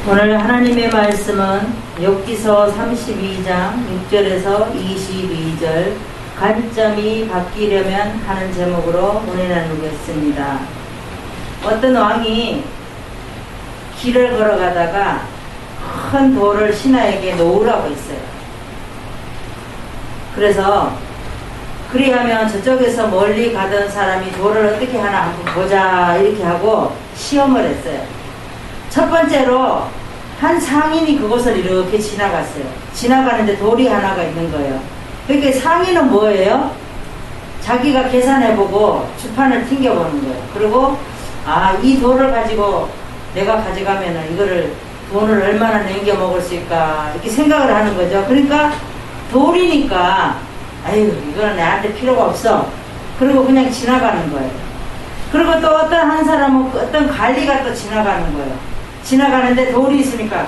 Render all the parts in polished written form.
오늘 하나님의 말씀은 욥기서 32장 6절에서 22절 관점이 바뀌려면 하는 제목으로 은혜 나누겠습니다. 어떤 왕이 길을 걸어가다가 큰 돌을 신하에게 놓으라고 했어요. 그래서 그리하면 저쪽에서 멀리 가던 사람이 돌을 어떻게 하나 한번 보자 이렇게 하고 시험을 했어요. 첫 번째로 한 상인이 그곳을 이렇게 지나갔어요. 지나가는데 돌이 하나가 있는 거예요. 그러니까 상인은 뭐예요? 자기가 계산해보고 주판을 튕겨보는 거예요. 그리고 이 돌을 가지고 내가 가져가면은 이거를 돈을 얼마나 남겨 먹을 수 있을까 이렇게 생각을 하는 거죠. 그러니까 돌이니까 이거는 나한테 필요가 없어. 그리고 그냥 지나가는 거예요. 그리고 또 어떤 한 사람은 어떤 관리가 또 지나가는 거예요. 지나가는데 돌이 있으니까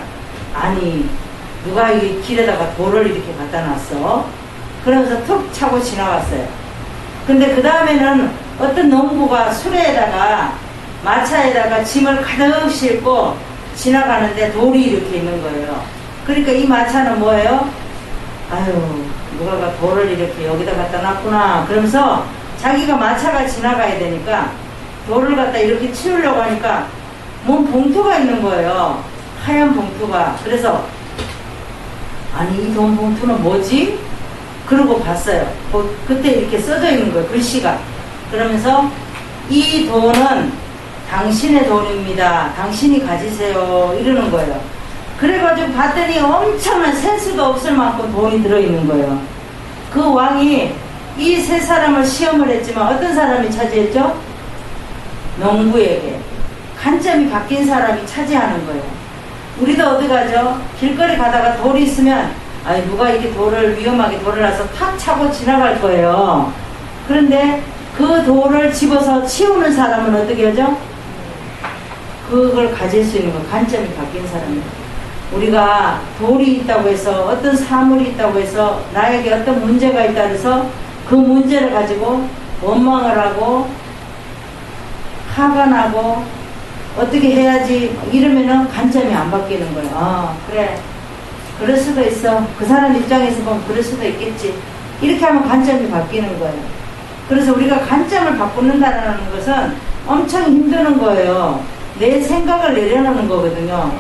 누가 이 길에다가 돌을 이렇게 갖다 놨어? 그러면서 툭 차고 지나갔어요. 근데 그 다음에는 어떤 농부가 수레에다가 마차에다가 짐을 가득 싣고 지나가는데 돌이 이렇게 있는 거예요. 그러니까 이 마차는 뭐예요? 누가 돌을 이렇게 여기다 갖다 놨구나. 그러면서 자기가 마차가 지나가야 되니까 돌을 갖다 이렇게 치우려고 하니까 뭔 봉투가 있는 거예요. 하얀 봉투가. 그래서 이 돈 봉투는 뭐지? 그러고 봤어요. 그때 이렇게 써져 있는 거예요. 글씨가. 그러면서 이 돈은 당신의 돈입니다. 당신이 가지세요. 이러는 거예요. 그래가지고 봤더니 엄청난 셀 수도 없을 만큼 돈이 들어있는 거예요. 그 왕이 이 세 사람을 시험을 했지만 어떤 사람이 차지했죠? 농부에게. 관점이 바뀐 사람이 차지하는 거예요. 우리도 어디 가죠? 길거리 가다가 돌이 있으면 누가 이렇게 위험하게 돌을 놔서 탁 차고 지나갈 거예요. 그런데 그 돌을 집어서 치우는 사람은 어떻게 하죠? 그걸 가질 수 있는 거, 관점이 바뀐 사람이에요. 우리가 돌이 있다고 해서 어떤 사물이 있다고 해서 나에게 어떤 문제가 있다고 해서 그 문제를 가지고 원망을 하고 화가 나고 어떻게 해야지 이러면은 관점이 안 바뀌는 거예요. 그래, 그럴 수도 있어. 그 사람 입장에서 보면 그럴 수도 있겠지. 이렇게 하면 관점이 바뀌는 거예요. 그래서 우리가 관점을 바꾸는다는 것은 엄청 힘드는 거예요. 내 생각을 내려놓는 거거든요.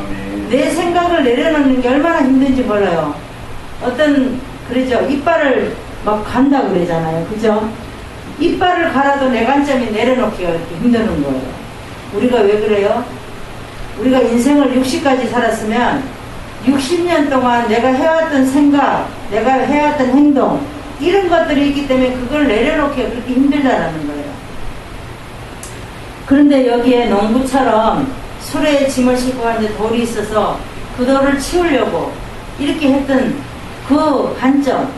내 생각을 내려놓는 게 얼마나 힘든지 몰라요. 그러죠. 이빨을 막 간다고 그러잖아요. 그죠? 이빨을 갈아도 내 관점이 내려놓기가 이렇게 힘드는 거예요. 우리가 왜 그래요? 우리가 인생을 60까지 살았으면 60년 동안 내가 해왔던 생각, 내가 해왔던 행동 이런 것들이 있기 때문에 그걸 내려놓기가 그렇게 힘들다라는 거예요. 그런데 여기에 농부처럼 수레에 짐을 싣고 가는데 돌이 있어서 그 돌을 치우려고 이렇게 했던 그 관점,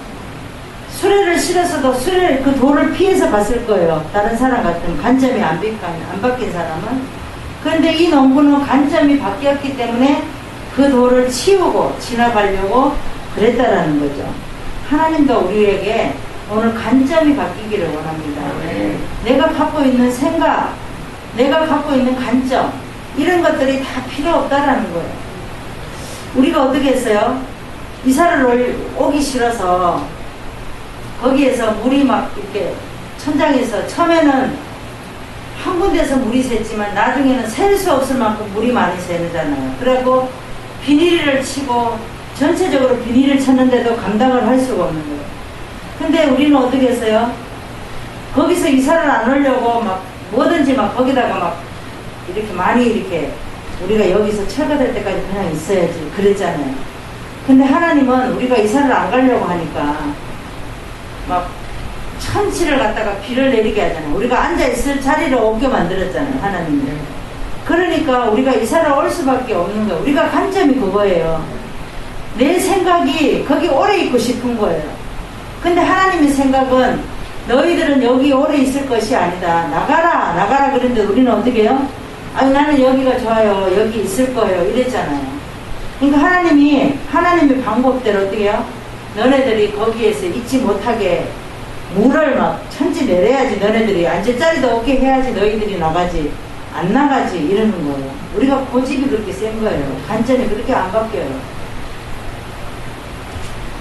수레를 실어서도 그 돌을 피해서 갔을 거예요. 다른 사람 같은 관점이 안 바뀐 사람은. 그런데 이 농부는 관점이 바뀌었기 때문에 그 돌을 치우고 지나가려고 그랬다라는 거죠. 하나님도 우리에게 오늘 관점이 바뀌기를 원합니다. 내가 갖고 있는 생각, 내가 갖고 있는 관점 이런 것들이 다 필요 없다라는 거예요. 우리가 어떻게 했어요? 이사를 오기 싫어서 거기에서 물이 막 이렇게 천장에서 처음에는 한 군데서 물이 샜지만 나중에는 셀 수 없을 만큼 물이 많이 새잖아요. 그리고 비닐을 치고 전체적으로 비닐을 쳤는데도 감당을 할 수가 없는 거예요. 근데 우리는 어떻게 했어요? 거기서 이사를 안 오려고 막 뭐든지 막 거기다가 막 이렇게 많이 이렇게 우리가 여기서 철거될 때까지 그냥 있어야지 그랬잖아요. 근데 하나님은 우리가 이사를 안 가려고 하니까 막 천치를 갖다가 비를 내리게 하잖아요. 우리가 앉아있을 자리를 오게 만들었잖아요. 하나님은. 그러니까 우리가 이사를 올 수밖에 없는 거예요. 우리가 관점이 그거예요. 내 생각이 거기 오래 있고 싶은 거예요. 근데 하나님의 생각은 너희들은 여기 오래 있을 것이 아니다. 나가라 그랬는데 우리는 어떻게 해요? 나는 여기가 좋아요. 여기 있을 거예요. 이랬잖아요. 그러니까 하나님의 방법대로 어떻게 해요? 너네들이 거기에서 있지 못하게 물을 막 천지 내려야지. 너네들이 앉을 자리도 없게 해야지 너희들이 나가지. 안 나가지 이러는 거예요. 우리가 고집이 그렇게 센 거예요. 관점이 그렇게 안 바뀌어요.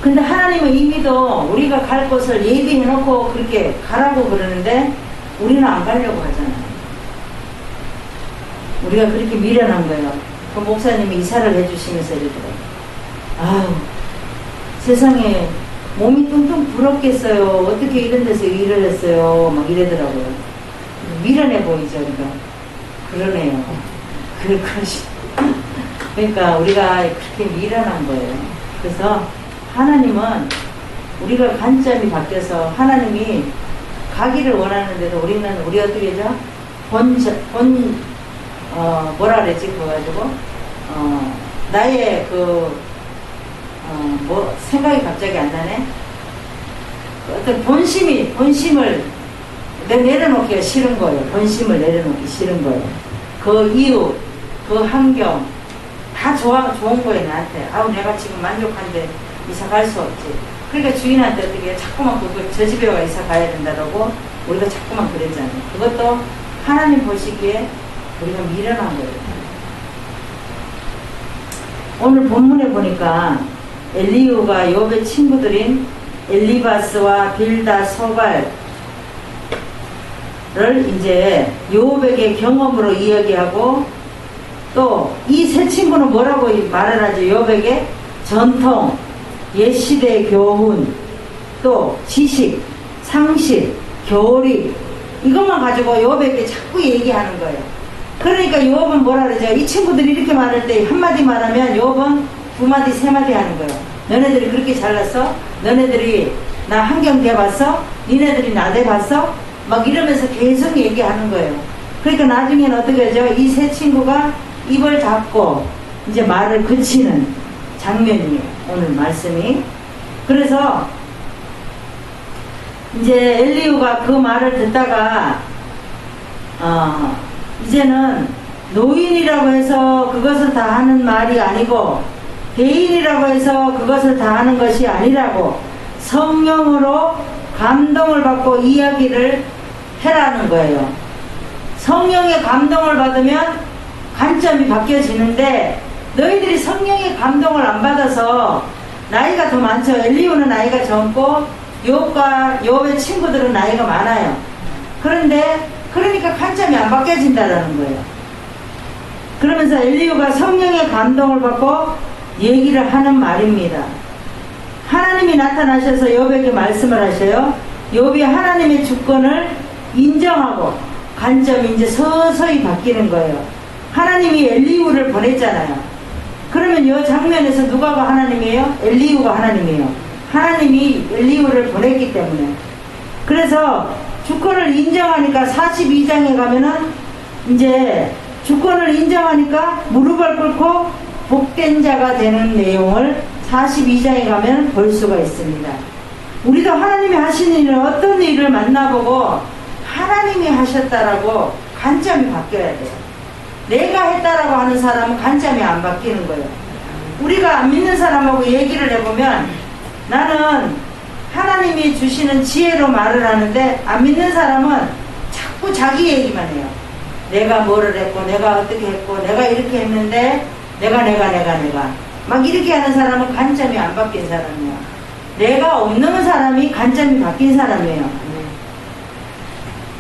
근데 하나님은 이미도 우리가 갈 곳을 예비해놓고 그렇게 가라고 그러는데 우리는 안 가려고 하잖아요. 우리가 그렇게 미련한 거예요. 그 목사님이 이사를 해주시면서 이러더라고요. 아유, 세상에 몸이 뚱뚱 부럽겠어요. 어떻게 이런 데서 일을 했어요. 막 이러더라고요. 미련해 보이죠, 우리가. 그러네요. 그러니까 우리가 그렇게 미련한 거예요. 그래서 하나님은 우리가 관점이 바뀌어서 하나님이 가기를 원하는데도 우리 어떻게 하죠? 뭐라 그랬지? 그거 가지고, 나의 생각이 갑자기 안 나네? 어떤 본심을 내려놓기가 싫은 거예요. 본심을 내려놓기 싫은 거예요. 그 이유, 그 환경, 다 좋은 거예요, 나한테. 아우, 내가 지금 만족한데 이사 갈 수 없지. 그러니까 주인한테 어떻게 자꾸만 저 집에 와 이사 가야 된다고 우리가 자꾸만 그랬잖아요. 그것도 하나님 보시기에 우리가 미련한 거예요. 오늘 본문에 보니까 엘리후가 욥의 친구들인 엘리바스와 빌다 소발을 이제 욥에게 경험으로 이야기하고 또 이 세 친구는 뭐라고 말을 하죠? 욥에게 전통, 옛시대의 교훈, 또 지식, 상식, 교리 이것만 가지고 욥에게 자꾸 얘기하는 거예요. 그러니까 욥은 뭐라 그러죠? 이 친구들이 이렇게 말할 때 한마디 말하면 욥은 두 마디 세 마디 하는 거예요. 너네들이 그렇게 잘났어? 너네들이 나 환경 돼봤어? 니네들이 나 돼봤어? 막 이러면서 계속 얘기하는 거예요. 그러니까 나중에는 어떻게 하죠? 이 세 친구가 입을 닫고 이제 말을 그치는 장면이에요. 오늘 말씀이. 그래서 이제 엘리후가 그 말을 듣다가 이제는 노인이라고 해서 그것을 다 하는 말이 아니고 대인이라고 해서 그것을 다 하는 것이 아니라고 성령으로 감동을 받고 이야기를 해라는 거예요. 성령의 감동을 받으면 관점이 바뀌어지는데 너희들이 성령의 감동을 안 받아서 나이가 더 많죠. 엘리후는 나이가 젊고 욥의 친구들은 나이가 많아요. 그러니까 관점이 안 바뀌어진다라는 거예요. 그러면서 엘리후가 성령의 감동을 받고 얘기를 하는 말입니다. 하나님이 나타나셔서 욥에게 말씀을 하셔요. 욥이 하나님의 주권을 인정하고 관점이 이제 서서히 바뀌는 거예요. 하나님이 엘리후를 보냈잖아요. 그러면 이 장면에서 누가가 하나님이에요? 엘리후가 하나님이에요. 하나님이 엘리후를 보냈기 때문에. 그래서 주권을 인정하니까 42장에 가면은 이제 주권을 인정하니까 무릎을 꿇고 복된 자가 되는 내용을 42장에 가면 볼 수가 있습니다. 우리도 하나님이 하시는 일을 어떤 일을 만나보고 하나님이 하셨다라고 관점이 바뀌어야 돼요. 내가 했다라고 하는 사람은 관점이 안 바뀌는 거예요. 우리가 안 믿는 사람하고 얘기를 해보면 나는 하나님이 주시는 지혜로 말을 하는데 안 믿는 사람은 자꾸 자기 얘기만 해요. 내가 뭐를 했고 내가 어떻게 했고 내가 이렇게 했는데 내가 막 이렇게 하는 사람은 관점이 안 바뀐 사람이에요. 내가 없는 사람이 관점이 바뀐 사람이에요.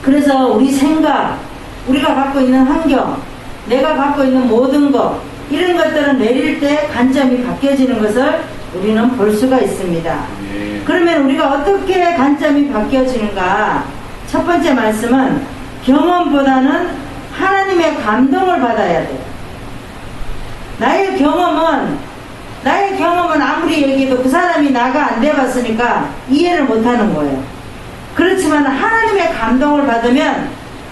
그래서 우리 생각, 우리가 갖고 있는 환경, 내가 갖고 있는 모든 것 이런 것들은 내릴 때 관점이 바뀌어지는 것을 우리는 볼 수가 있습니다. 그러면 우리가 어떻게 관점이 바뀌어지는가? 첫 번째 말씀은 경험보다는 하나님의 감동을 받아야 돼요. 나의 경험은 아무리 얘기해도 그 사람이 나가 안 돼봤으니까 이해를 못하는 거예요. 그렇지만 하나님의 감동을 받으면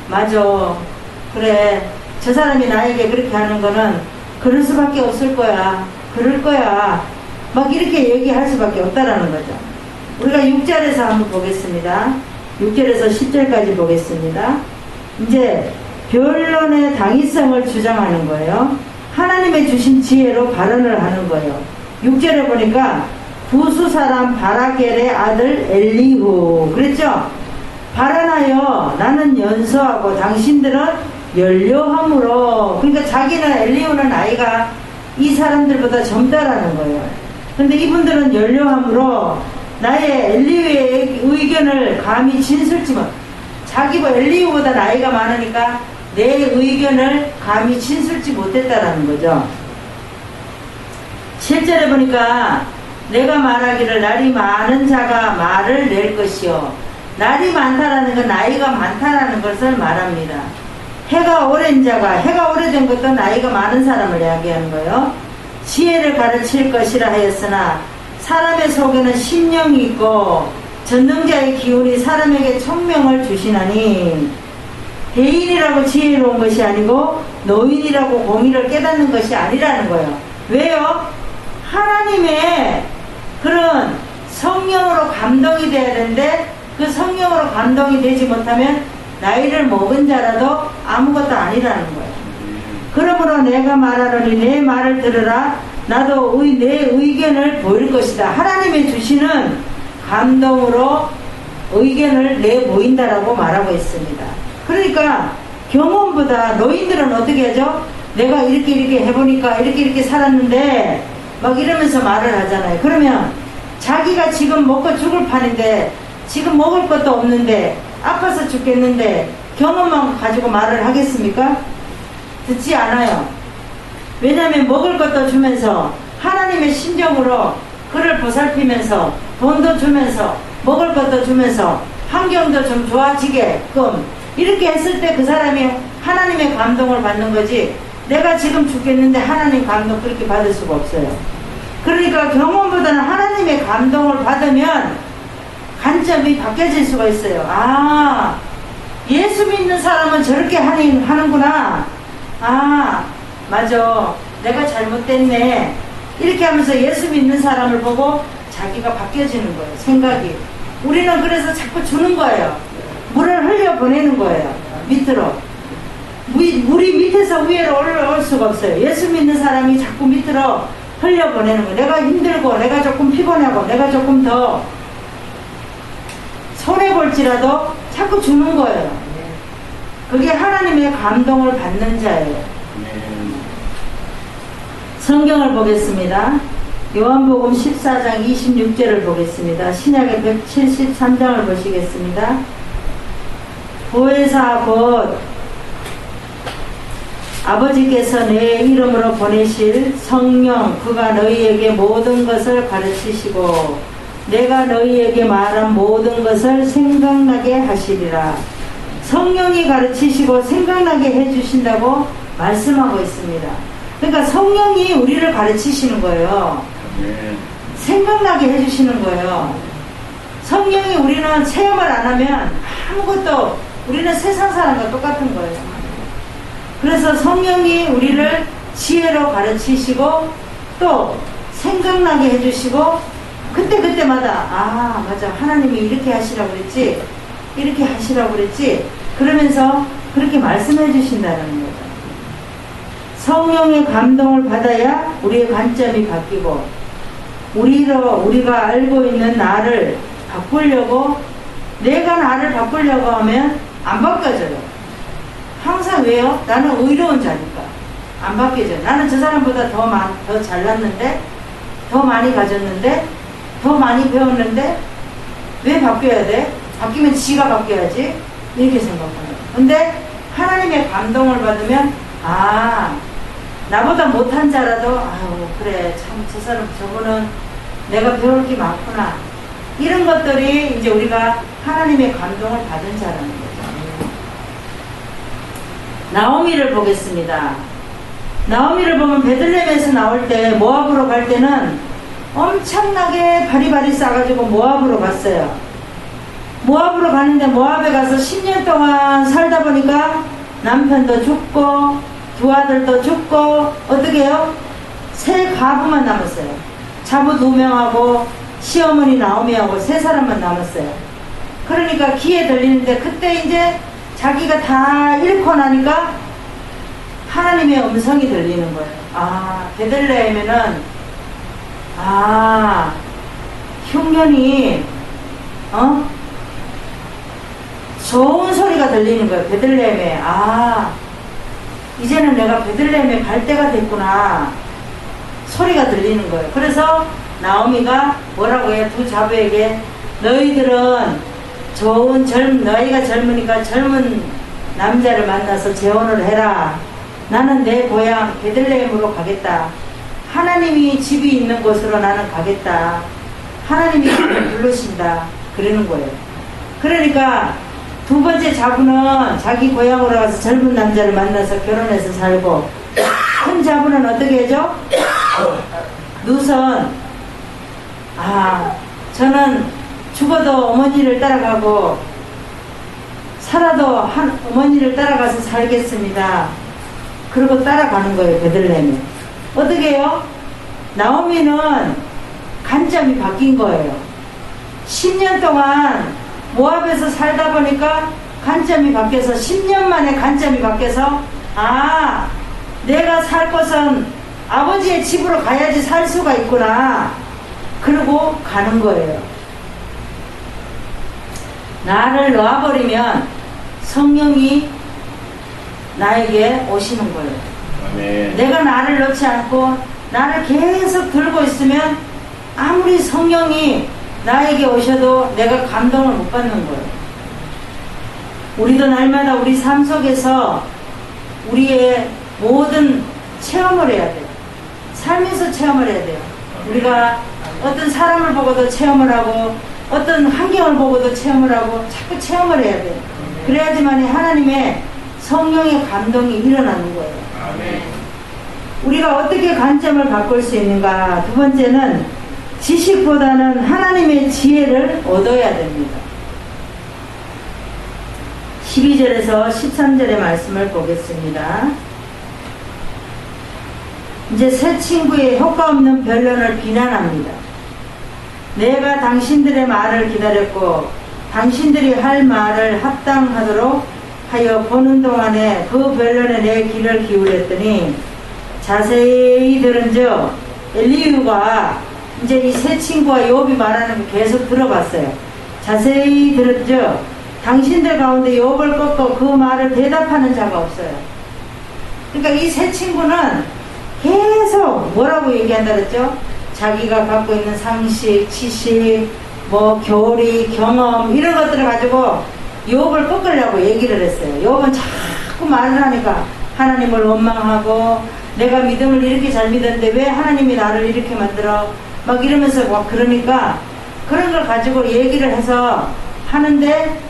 맞아, 그래, 저 사람이 나에게 그렇게 하는 거는 그럴 수밖에 없을 거야, 그럴 거야, 막 이렇게 얘기할 수밖에 없다라는 거죠. 우리가 6절에서 한번 보겠습니다. 6절에서 10절까지 보겠습니다. 이제 변론의 당위성을 주장하는 거예요. 하나님의 주신 지혜로 발언을 하는 거예요. 6절에 보니까 부수 사람 바라겔의 아들 엘리후 그랬죠? 발언하여 나는 연소하고 당신들은 연료함으로, 그러니까 자기는 엘리후는 나이가 이 사람들보다 젊다라는 거예요. 근데 이분들은 연료함으로 나의 엘리후의 의견을 감히 진술치 못, 자기가 엘리후보다 나이가 많으니까 내 의견을 감히 진술치 못했다라는 거죠. 실제로 보니까 내가 말하기를 날이 많은 자가 말을 낼 것이요. 날이 많다라는 건 나이가 많다라는 것을 말합니다. 해가 오랜 자가, 해가 오래된 것도 나이가 많은 사람을 이야기하는 거예요. 지혜를 가르칠 것이라 하였으나 사람의 속에는 심령이 있고 전능자의 기운이 사람에게 총명을 주시나니 대인이라고 지혜로운 것이 아니고 노인이라고 공의를 깨닫는 것이 아니라는 거예요. 왜요? 하나님의 그런 성령으로 감동이 돼야 되는데 그 성령으로 감동이 되지 못하면 나이를 먹은 자라도 아무것도 아니라는 거예요. 그러므로 내가 말하노니 내 말을 들으라. 나도 내 의견을 보일 것이다. 하나님이 주시는 감동으로 의견을 내보인다라고 말하고 있습니다. 그러니까 경험보다 노인들은 어떻게 하죠? 내가 이렇게 해보니까 이렇게 살았는데 막 이러면서 말을 하잖아요. 그러면 자기가 지금 먹고 죽을 판인데 지금 먹을 것도 없는데 아파서 죽겠는데 경험만 가지고 말을 하겠습니까? 듣지 않아요. 왜냐하면 먹을 것도 주면서 하나님의 심정으로 그를 보살피면서 돈도 주면서 먹을 것도 주면서 환경도 좀 좋아지게끔 이렇게 했을 때 그 사람이 하나님의 감동을 받는 거지, 내가 지금 죽겠는데 하나님 감동 그렇게 받을 수가 없어요. 그러니까 경험보다는 하나님의 감동을 받으면 관점이 바뀌어질 수가 있어요. 아, 예수 믿는 사람은 저렇게 하는구나. 아, 맞아, 내가 잘못됐네. 이렇게 하면서 예수 믿는 사람을 보고 자기가 바뀌어지는 거예요, 생각이. 우리는 그래서 자꾸 주는 거예요. 물을 흘려보내는 거예요, 밑으로. 물이 밑에서 위로 올라올 수가 없어요. 예수 믿는 사람이 자꾸 밑으로 흘려보내는 거예요. 내가 힘들고 내가 조금 피곤하고 내가 조금 더 손해볼지라도 자꾸 주는 거예요. 그게 하나님의 감동을 받는 자예요. 성경을 보겠습니다. 요한복음 14장 26절을 보겠습니다. 신약의 173장을 보시겠습니다. 보혜사 곧 아버지께서 내 이름으로 보내실 성령, 그가 너희에게 모든 것을 가르치시고 내가 너희에게 말한 모든 것을 생각나게 하시리라. 성령이 가르치시고 생각나게 해주신다고 말씀하고 있습니다. 그러니까 성령이 우리를 가르치시는 거예요. 생각나게 해주시는 거예요. 성령이 우리는 체험을 안 하면 아무것도, 우리는 세상 사람과 똑같은 거예요. 그래서 성령이 우리를 지혜로 가르치시고 또 생각나게 해주시고 그때마다 아 맞아, 하나님이 이렇게 하시라고 그랬지, 이렇게 하시라고 그랬지, 그러면서 그렇게 말씀해 주신다는 거죠. 성령의 감동을 받아야 우리의 관점이 바뀌고 우리가 알고 있는 나를 바꾸려고, 내가 나를 바꾸려고 하면 안 바뀌어져요. 항상 왜요? 나는 의로운 자니까 안 바뀌어져요. 나는 저 사람보다 더 잘났는데, 더 많이 가졌는데, 더 많이 배웠는데 왜 바뀌어야 돼? 바뀌면 지가 바뀌어야지, 이렇게 생각합니다. 근데 하나님의 감동을 받으면 아, 나보다 못한 자라도 아유 그래, 참 저 사람 저분은 내가 배울 게 많구나, 이런 것들이 이제 우리가 하나님의 감동을 받은 자라는 거죠. 나오미를 보겠습니다. 나오미를 보면 베들레헴에서 나올 때 모압으로 갈 때는 엄청나게 바리바리 싸가지고 모압으로 갔어요. 모압으로 가는데 모압에 가서 10년 동안 살다 보니까 남편도 죽고 두 아들도 죽고 어떻게 해요? 세 가부만 남았어요. 자부 2명하고 시어머니 나오미하고 3사람만 남았어요. 그러니까 귀에 들리는데 그때 이제 자기가 다 잃고 나니까 하나님의 음성이 들리는 거예요. 아, 베들레헴에는 아, 흉년이 좋은 소리가 들리는 거예요. 베들레헴에 아, 이제는 내가 베들레헴에 갈 때가 됐구나 소리가 들리는 거예요. 그래서 나오미가 뭐라고 해요? 두 자부에게 너희들은 너희가 젊으니까 젊은 남자를 만나서 재혼을 해라. 나는 내 고향 베들레헴으로 가겠다. 하나님이 집이 있는 곳으로 나는 가겠다. 하나님이 나를 부르신다. 그러는 거예요. 그러니까 두 번째 자부는 자기 고향으로 가서 젊은 남자를 만나서 결혼해서 살고, 큰 자부는 어떻게 하죠? 누선, 저는 죽어도 어머니를 따라가고 살아도 어머니를 따라가서 살겠습니다. 그러고 따라가는 거예요. 베들레헴에. 어떻게 해요? 나오미는 관점이 바뀐 거예요. 10년 동안 모압에서 살다 보니까 관점이 바뀌어서 10년 만에 관점이 바뀌어서 내가 살 곳은 아버지의 집으로 가야지 살 수가 있구나. 그러고 가는 거예요. 나를 놓아버리면 성령이 나에게 오시는 거예요. 아멘. 내가 나를 놓지 않고 나를 계속 들고 있으면 아무리 성령이 나에게 오셔도 내가 감동을 못 받는 거예요. 우리도 날마다 우리 삶 속에서 우리의 모든 체험을 해야 돼요. 살면서 체험을 해야 돼요. 우리가 어떤 사람을 보고도 체험을 하고 어떤 환경을 보고도 체험을 하고 자꾸 체험을 해야 돼요. 그래야지만 하나님의 성령의 감동이 일어나는 거예요. 아멘. 우리가 어떻게 관점을 바꿀 수 있는가? 두 번째는 지식보다는 하나님의 지혜를 얻어야 됩니다. 12절에서 13절의 말씀을 보겠습니다. 이제 새 친구의 효과 없는 변론을 비난합니다. 내가 당신들의 말을 기다렸고 당신들이 할 말을 합당하도록 하여 보는 동안에 그 변론에 내 귀를 기울였더니 자세히 들은즉 엘리후가 이제 이 새 친구와 욥이 말하는 거 계속 들어봤어요. 자세히 들은즉 당신들 가운데 욥을 꺾고 그 말을 대답하는 자가 없어요. 그러니까 이 새 친구는 계속 뭐라고 얘기한다 그랬죠? 자기가 갖고 있는 상식, 지식, 교리, 경험 이런 것들을 가지고 욥을 꺾으려고 얘기를 했어요. 욥은 자꾸 말을 하니까 하나님을 원망하고 내가 믿음을 이렇게 잘 믿었는데 왜 하나님이 나를 이렇게 만들어? 막 이러면서 그러니까 그런 걸 가지고 얘기를 해서 하는데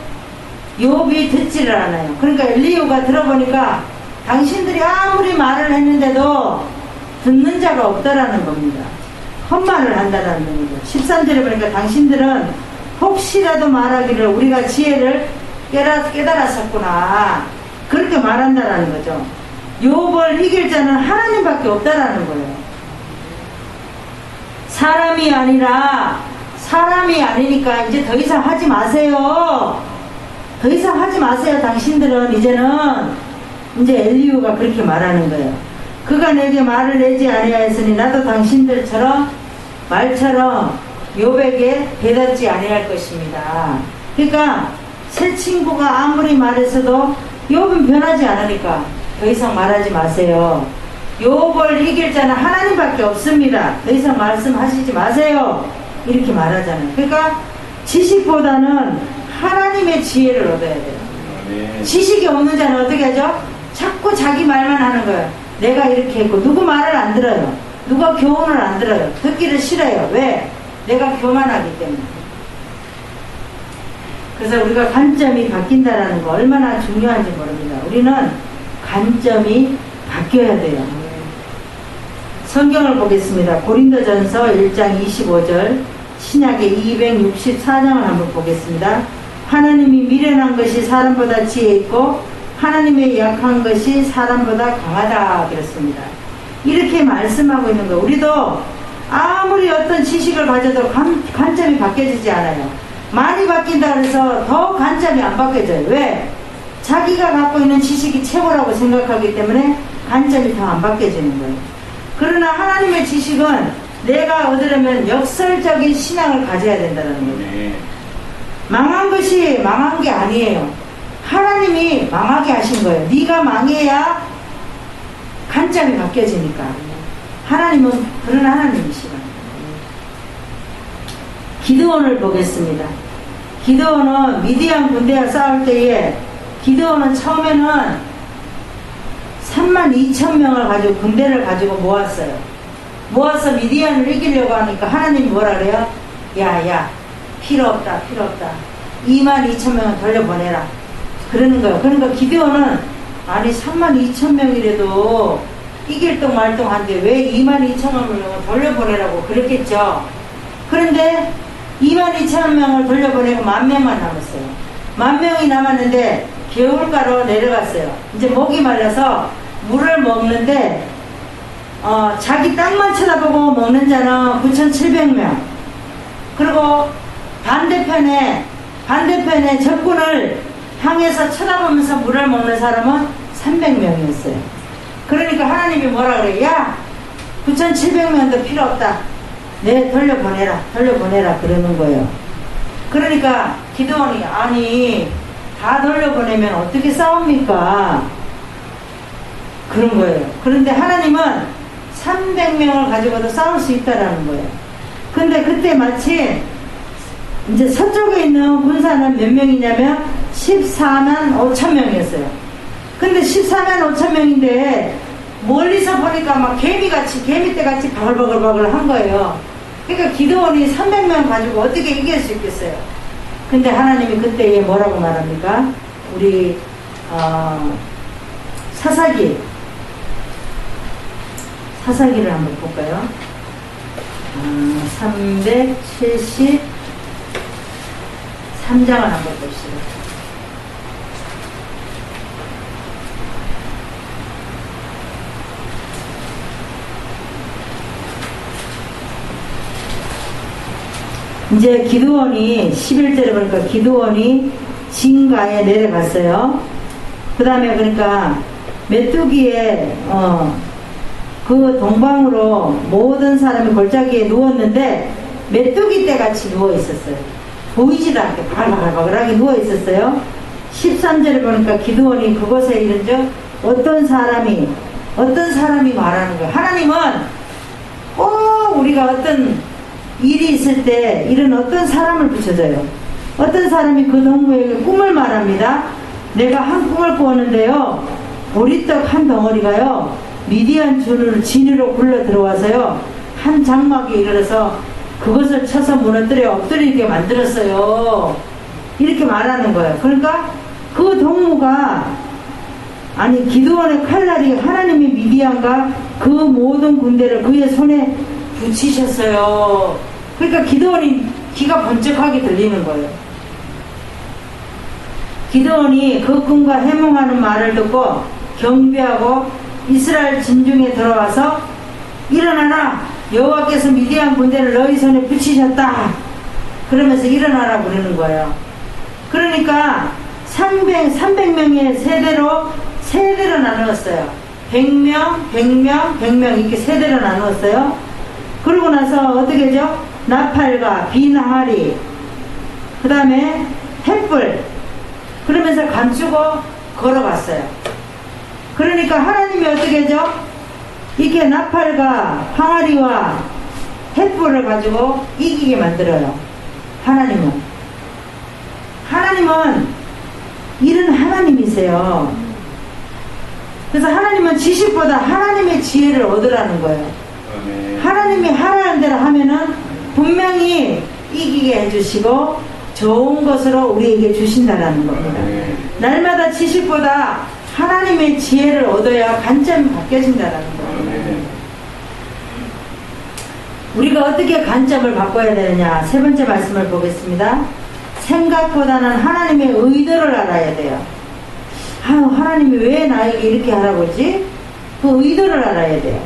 욥이 듣지를 않아요. 그러니까 엘리후가 들어보니까 당신들이 아무리 말을 했는데도 듣는 자가 없다라는 겁니다. 헛말을 한다라는 겁니다. 13절에 보니까 당신들은 혹시라도 말하기를 우리가 지혜를 깨달았었구나 그렇게 말한다라는 거죠. 욥을 이길 자는 하나님밖에 없다라는 거예요. 사람이 아니니까 이제 더 이상 하지 마세요. 더 이상 하지 마세요. 당신들은 이제는 이제 엘리후가 그렇게 말하는 거예요. 그가 내게 말을 내지 아니하였으니 나도 당신들처럼 말처럼 욥에게 대답지 아니할 것입니다. 그러니까 새 친구가 아무리 말했어도 욥은 변하지 않으니까 더 이상 말하지 마세요. 욥을 이길 자는 하나님밖에 없습니다. 더 이상 말씀하시지 마세요. 이렇게 말하잖아요. 그러니까 지식보다는 하나님의 지혜를 얻어야 돼요. 아멘. 지식이 없는 자는 어떻게 하죠? 자꾸 자기 말만 하는 거예요. 내가 이렇게 했고 누구 말을 안 들어요. 누가 교훈을 안 들어요. 듣기를 싫어요. 왜? 내가 교만하기 때문에. 그래서 우리가 관점이 바뀐다라는 거 얼마나 중요한지 모릅니다. 우리는 관점이 바뀌어야 돼요. 성경을 보겠습니다. 고린도전서 1장 25절 신약의 264장을 한번 보겠습니다. 하나님이 미련한 것이 사람보다 지혜 있고 하나님의 약한 것이 사람보다 강하다 그랬습니다. 이렇게 말씀하고 있는 거예요. 우리도 아무리 어떤 지식을 가져도 관점이 바뀌어지지 않아요. 많이 바뀐다 그래서 더 관점이 안 바뀌어져요. 왜? 자기가 갖고 있는 지식이 최고라고 생각하기 때문에 관점이 더 안 바뀌어지는 거예요. 그러나 하나님의 지식은 내가 얻으려면 역설적인 신앙을 가져야 된다는 거예요. 망한 것이 망한 게 아니에요. 하나님이 망하게 하신 거예요. 네가 망해야 관점이 바뀌어지니까. 하나님은 그런 하나님이시라. 기드온을 보겠습니다. 기드온은 미디안 군대와 싸울 때에 기드온은 처음에는 32,000명을 가지고 군대를 가지고 모았어요. 모아서 미디안을 이기려고 하니까 하나님이 뭐라 그래요? 야 필요 없다. 22,000명을 돌려보내라 그러는 거예요. 그러니까 기드온은 아니 32,000명이라도 이길 동 말동한데 왜 22,000명을 돌려보내라고 그랬겠죠. 그런데 22,000명을 돌려보내고 10,000명만 남았어요. 10,000명이 남았는데 겨울가로 내려갔어요. 이제 목이 말라서 물을 먹는데 자기 땅만 쳐다보고 먹는 자는 9,700명. 그리고 반대편에 적군을 향해서 쳐다보면서 물을 먹는 사람은 300명이었어요. 그러니까 하나님이 뭐라 그래? 야 9,700명도 필요 없다. 네, 돌려보내라 그러는 거예요. 그러니까 기드온이 아니 다 돌려보내면 어떻게 싸웁니까? 그런 거예요. 그런데 하나님은 300명을 가지고도 싸울 수 있다라는 거예요. 근데 그때 마침 이제 서쪽에 있는 군사는 몇 명이냐면 145,000명이었어요. 근데 145,000명인데 멀리서 보니까 막 개미떼같이 바글바글 한 거예요. 그러니까 기드온이 300명 가지고 어떻게 이길 수 있겠어요? 근데 하나님이 그때에 뭐라고 말합니까? 우리 사사기를 한번 볼까요? 373장을 한번 봅시다. 이제 기드온이 11절에 보니까 기드온이 진가에 내려갔어요. 그 다음에 그러니까 메뚜기에 그 동방으로 모든 사람이 골짜기에 누웠는데 메뚜기 떼같이 누워 있었어요. 보이지도 않게 바글바글하게 누워 있었어요. 13절에 보니까 기드온이 그곳에 이른즉 어떤 사람이 말하는 거예요. 하나님은 꼭 우리가 어떤 일이 있을 때 이런 어떤 사람을 붙여줘요. 어떤 사람이 그 농부에게 꿈을 말합니다. 내가 한 꿈을 꾸었는데요, 보리떡 한 덩어리가요 미디안 진으로 굴러 들어와서요 한 장막에 이르러서 그것을 쳐서 무너뜨려 엎드리게 만들었어요. 이렇게 말하는 거예요. 그러니까 그 동무가 아니 기드온의 칼날이 하나님의 미디안과 그 모든 군대를 그의 손에 붙이셨어요. 그러니까 기드온이 귀가 번쩍하게 들리는 거예요. 기드온이 그 꿈과 해몽하는 말을 듣고 경배하고 이스라엘 진중에 들어와서 일어나라, 여호와께서 미디안 군대를 너희 손에 붙이셨다 그러면서 일어나라 그러는 거예요. 그러니까 300명의 세대로 나누었어요. 100명 이렇게 세대로 나누었어요. 그러고 나서 어떻게 하죠? 나팔과 비나하리, 그 다음에 횃불, 그러면서 감추고 걸어갔어요. 그러니까 하나님이 어떻게 하죠? 이렇게 나팔과 항아리와 횃불을 가지고 이기게 만들어요. 하나님은 이런 하나님이세요. 그래서 하나님은 지식보다 하나님의 지혜를 얻으라는 거예요. 하나님이 하라는 대로 하면은 분명히 이기게 해주시고 좋은 것으로 우리에게 주신다는 겁니다. 날마다 지식보다 하나님의 지혜를 얻어야 관점이 바뀌어진다는 거예요. 우리가 어떻게 관점을 바꿔야 되느냐, 세 번째 말씀을 보겠습니다. 생각보다는 하나님의 의도를 알아야 돼요. 하나님이 왜 나에게 이렇게 하라고 하지? 그 의도를 알아야 돼요.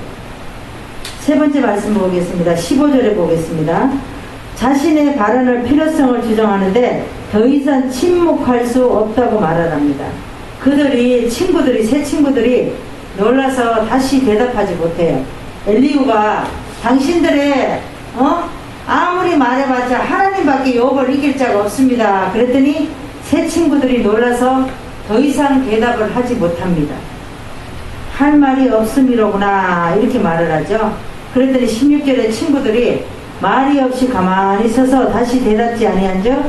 세 번째 말씀 보겠습니다. 15절에 보겠습니다. 자신의 발언을 필요성을 주장하는데 더 이상 침묵할 수 없다고 말하랍니다. 새 친구들이 놀라서 다시 대답하지 못해요. 엘리후가 당신들의 아무리 말해봤자 하나님밖에 욥을 이길 자가 없습니다. 그랬더니 새 친구들이 놀라서 더 이상 대답을 하지 못합니다. 할 말이 없음이로구나 이렇게 말을 하죠. 그랬더니 16절에 친구들이 말이 없이 가만히 서서 다시 대답지 아니한즉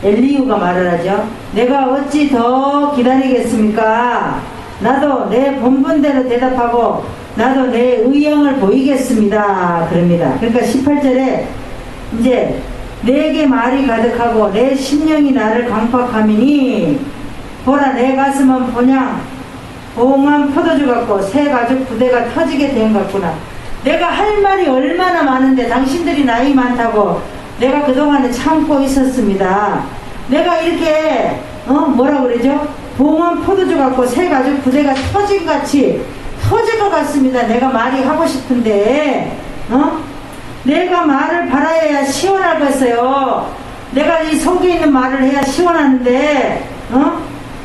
엘리후가 말을 하죠. 내가 어찌 더 기다리겠습니까? 나도 내 본분대로 대답하고 나도 내 의형을 보이겠습니다. 그럽니다. 그러니까 18절에 이제 내게 말이 가득하고 내 심령이 나를 강팍함이니 보라 내 가슴은 본향 봉한 포도주 같고 새 가죽 부대가 터지게 된 것 같구나. 내가 할 말이 얼마나 많은데 당신들이 나이 많다고 내가 그동안에 참고 있었습니다. 내가 이렇게 뭐라 그러죠? 봉한 포도주 같고 새 가죽 부대가 터진같이 터질 것 같습니다. 내가 말이 하고 싶은데 내가 말을 바라야 시원하겠어요. 내가 이 속에 있는 말을 해야 시원하는데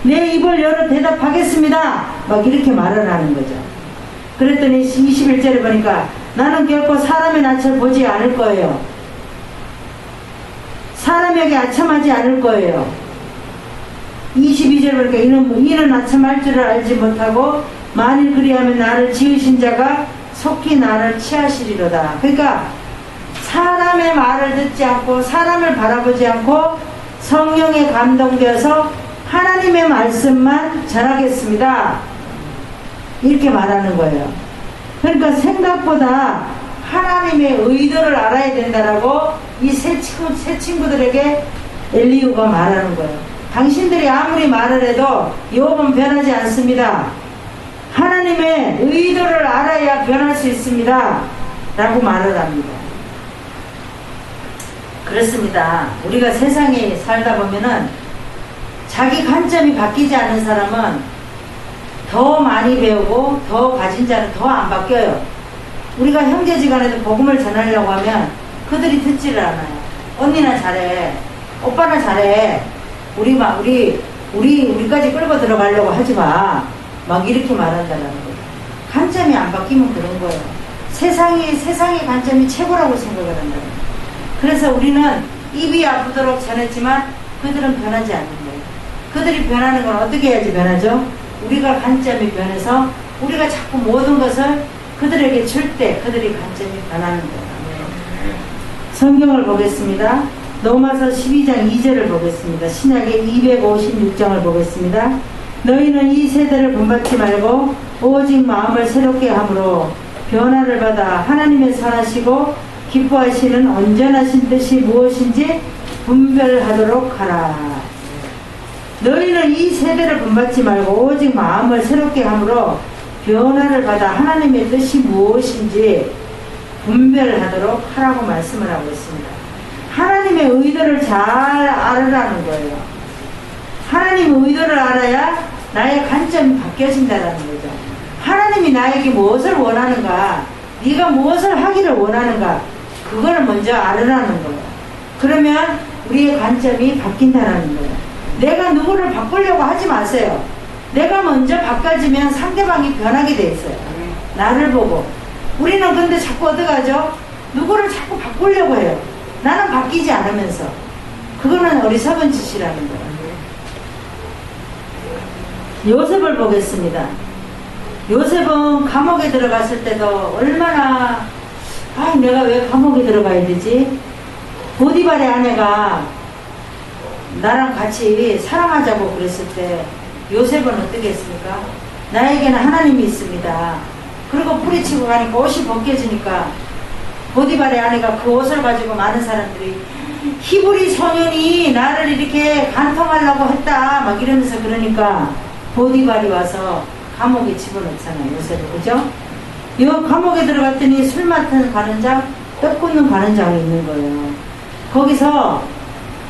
내 입을 열어 대답하겠습니다. 막 이렇게 말을 하는 거죠. 그랬더니 21절에 보니까 나는 결코 사람의 낯을 보지 않을 거예요. 사람에게 아첨하지 않을 거예요. 22절 보니까 이는 아첨할 줄을 알지 못하고 만일 그리하면 나를 지으신 자가 속히 나를 취하시리로다. 그러니까 사람의 말을 듣지 않고 사람을 바라보지 않고 성령에 감동되어서 하나님의 말씀만 전하겠습니다. 이렇게 말하는 거예요. 그러니까 생각보다 하나님의 의도를 알아야 된다라고 이 세 친구들에게 엘리후가 말하는 거예요. 당신들이 아무리 말을 해도 욥은 변하지 않습니다. 하나님의 의도를 알아야 변할 수 있습니다. 라고 말을 합니다. 그렇습니다. 우리가 세상에 살다 보면은 자기 관점이 바뀌지 않는 사람은 더 많이 배우고 더 가진 자는 더 안 바뀌어요. 우리가 형제지간에도 복음을 전하려고 하면 그들이 듣지를 않아요. 언니나 잘해, 오빠나 잘해, 우리까지 끌고 들어가려고 하지 마. 막 이렇게 말한다는 거예요. 관점이 안 바뀌면 그런 거예요. 세상의 관점이 최고라고 생각을 한다는 거예요. 그래서 우리는 입이 아프도록 전했지만 그들은 변하지 않는 거예요. 그들이 변하는 건 어떻게 해야지 변하죠? 우리가 관점이 변해서 우리가 자꾸 모든 것을 그들에게 줄 때 그들이 관점이 변하는 거예요. 성경을 보겠습니다. 로마서 12장 2절을 보겠습니다. 신약의 256장을 보겠습니다. 너희는 이 세대를 본받지 말고 오직 마음을 새롭게 함으로 변화를 받아 하나님의 선하시고 기뻐하시는 온전하신 뜻이 무엇인지 분별하도록 하라. 너희는 이 세대를 본받지 말고 오직 마음을 새롭게 함으로 변화를 받아 하나님의 뜻이 무엇인지 분별하도록 하라고 말씀을 하고 있습니다. 하나님의 의도를 잘 알으라는 거예요. 하나님의 의도를 알아야 나의 관점이 바뀌어진다는 거죠. 하나님이 나에게 무엇을 원하는가, 네가 무엇을 하기를 원하는가, 그거를 먼저 알으라는 거예요. 그러면 우리의 관점이 바뀐다는 거예요. 내가 누구를 바꾸려고 하지 마세요. 내가 먼저 바꿔지면 상대방이 변하게 돼 있어요. 나를 보고. 우리는 근데 자꾸 어떡하죠? 누구를 자꾸 바꾸려고 해요. 나는 바뀌지 않으면서. 그거는 어리석은 짓이라는 거예요. 요셉을 보겠습니다. 요셉은 감옥에 들어갔을 때도 얼마나 내가 왜 감옥에 들어가야 되지? 보디발의 아내가 나랑 같이 사랑하자고 그랬을 때 요셉은 어떻게 했습니까? 나에게는 하나님이 있습니다. 그리고 뿌리치고 가니까 옷이 벗겨지니까 보디발의 아내가 그 옷을 가지고 많은 사람들이 히브리 소년이 나를 이렇게 간통하려고 했다 막 이러면서 그러니까 보디발이 와서 감옥에 집어넣잖아요. 요셉을. 그죠? 이 감옥에 들어갔더니 술 맡은 가는장, 떡 굽는 가는장이 있는 거예요. 거기서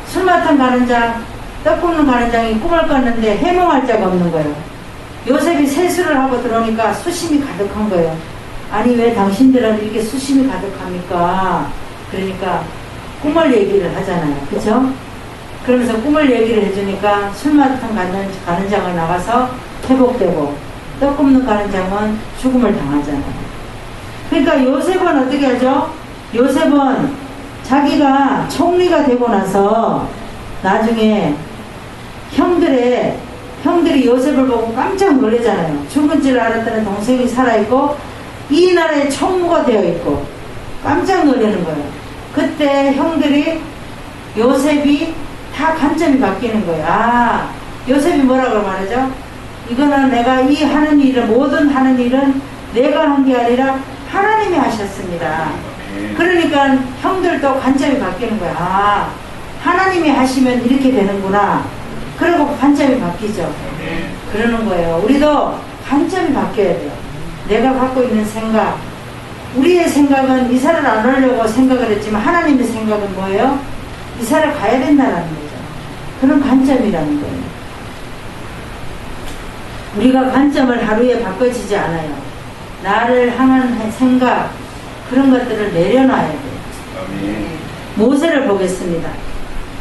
술 맡은 가는장, 떡 굽는 가는장이 꿈을 꿨는데 해몽할 자가 없는 거예요. 요셉이 세수를 하고 들어오니까 수심이 가득한 거예요. 아니 왜 당신들은 이렇게 수심이 가득합니까? 그러니까 꿈을 얘기를 하잖아요. 그쵸? 그러면서 꿈을 얘기를 해주니까 술 맡은 가는장을 나가서 회복되고 떡 굽는 가는장은 죽음을 당하잖아요. 그러니까 요셉은 어떻게 하죠? 요셉은 자기가 총리가 되고 나서 나중에 형들의 형들이 요셉을 보고 깜짝 놀라잖아요. 죽은 줄 알았더니 동생이 살아있고 이 나라의 총무가 되어 있고 깜짝 놀라는 거예요. 그때 형들이 요셉이 다 관점이 바뀌는 거예요. 아, 요셉이 뭐라고 말하죠? 이거는 내가 이 하는 일은, 모든 하는 일은 내가 한 게 아니라 하나님이 하셨습니다. 그러니까 형들도 관점이 바뀌는 거야. 아, 하나님이 하시면 이렇게 되는구나. 그리고 관점이 바뀌죠. 그러는 거예요. 우리도 관점이 바뀌어야 돼요. 내가 갖고 있는 생각, 우리의 생각은 이사를 안 하려고 생각을 했지만 하나님의 생각은 뭐예요? 이사를 가야 된다는 거죠. 그런 관점이라는 거예요. 우리가 관점을 하루에 바꿔지지 않아요. 나를 향한 생각, 그런 것들을 내려놔야 돼요. 모세를 보겠습니다.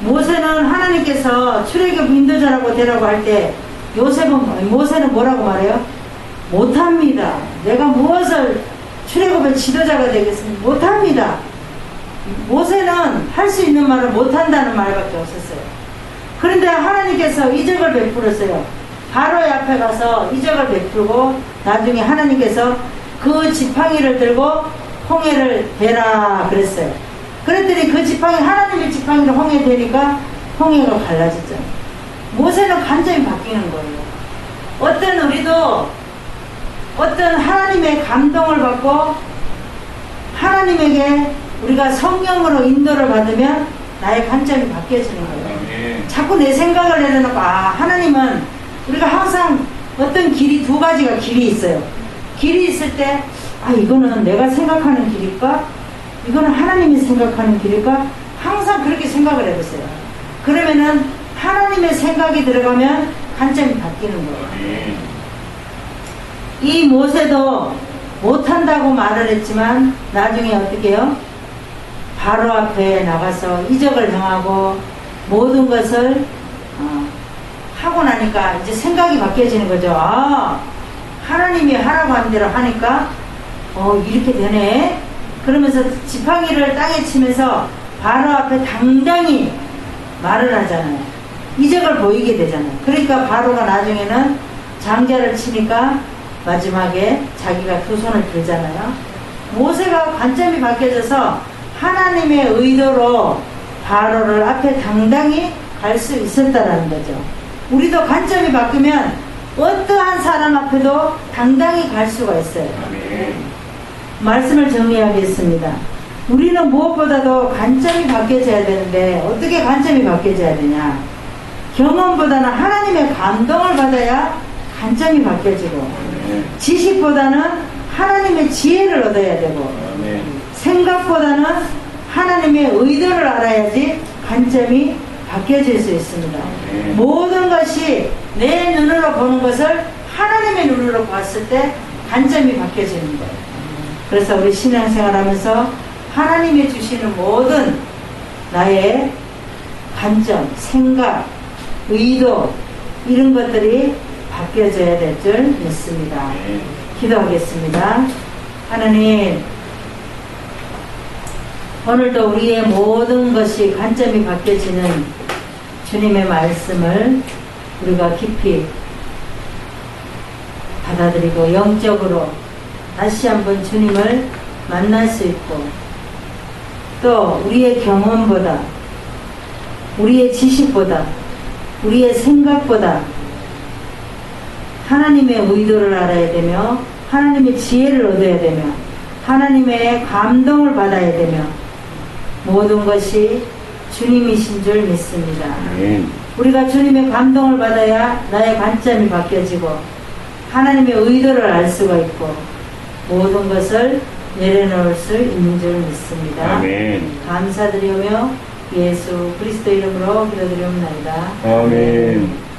모세는 하나님께서 출애굽 인도자라고 되라고 할 때 모세는 뭐라고 말해요? 못합니다. 내가 무엇을 출애굽의 지도자가 되겠습니까? 못합니다. 모세는 할 수 있는 말을 못한다는 말밖에 없었어요. 그런데 하나님께서 이적을 베풀었어요. 바로의 앞에 가서 이적을 베풀고 나중에 하나님께서 그 지팡이를 들고 홍해를 베라 그랬어요. 그랬더니 그 지팡이, 하나님의 지팡이로 홍해 되니까 홍해가 갈라지죠. 모세는 관점이 바뀌는 거예요. 우리도 어떤 하나님의 감동을 받고 하나님에게 우리가 성령으로 인도를 받으면 나의 관점이 바뀌어지는 거예요. 자꾸 내 생각을 내려놓고, 아, 하나님은 우리가 항상 어떤 길이, 두 가지가 길이 있어요. 길이 있을 때, 아, 이거는 내가 생각하는 길일까? 이거는 하나님이 생각하는 길일까? 항상 그렇게 생각을 해보세요. 그러면은 하나님의 생각이 들어가면 관점이 바뀌는 거예요. 이 모세도 못한다고 말을 했지만 나중에 어떻게 해요? 바로 앞에 나가서 이적을 행하고 모든 것을 하고 나니까 이제 생각이 바뀌어지는 거죠. 아, 하나님이 하라고 한 대로 하니까 이렇게 되네. 그러면서 지팡이를 땅에 치면서 바로 앞에 당당히 말을 하잖아요. 이적을 보이게 되잖아요. 그러니까 바로가 나중에는 장자를 치니까 마지막에 자기가 두 손을 들잖아요. 모세가 관점이 바뀌어져서 하나님의 의도로 바로를 앞에 당당히 갈 수 있었다라는 거죠. 우리도 관점이 바뀌면 어떠한 사람 앞에도 당당히 갈 수가 있어요. 말씀을 정리하겠습니다. 우리는 무엇보다도 관점이 바뀌어져야 되는데 어떻게 관점이 바뀌어져야 되냐? 경험보다는 하나님의 감동을 받아야 관점이 바뀌어지고 지식보다는 하나님의 지혜를 얻어야 되고 생각보다는 하나님의 의도를 알아야지 관점이 바뀌어질 수 있습니다. 모든 것이 내 눈으로 보는 것을 하나님의 눈으로 봤을 때 관점이 바뀌어지는 거예요. 그래서 우리 신앙생활 하면서 하나님이 주시는 모든 나의 관점, 생각, 의도 이런 것들이 바뀌어져야 될 줄 믿습니다. 기도하겠습니다. 하나님, 오늘도 우리의 모든 것이 관점이 바뀌어지는 주님의 말씀을 우리가 깊이 받아들이고 영적으로 다시 한번 주님을 만날 수 있고 또 우리의 경험보다 우리의 지식보다 우리의 생각보다 하나님의 의도를 알아야 되며 하나님의 지혜를 얻어야 되며 하나님의 감동을 받아야 되며 모든 것이 주님이신 줄 믿습니다. 우리가 주님의 감동을 받아야 나의 관점이 바뀌어지고 하나님의 의도를 알 수가 있고 모든 것을 내려놓을 수 있는 줄 믿습니다. 아멘. 감사드리며 예수 그리스도 이름으로 기도드리옵나이다. 아멘.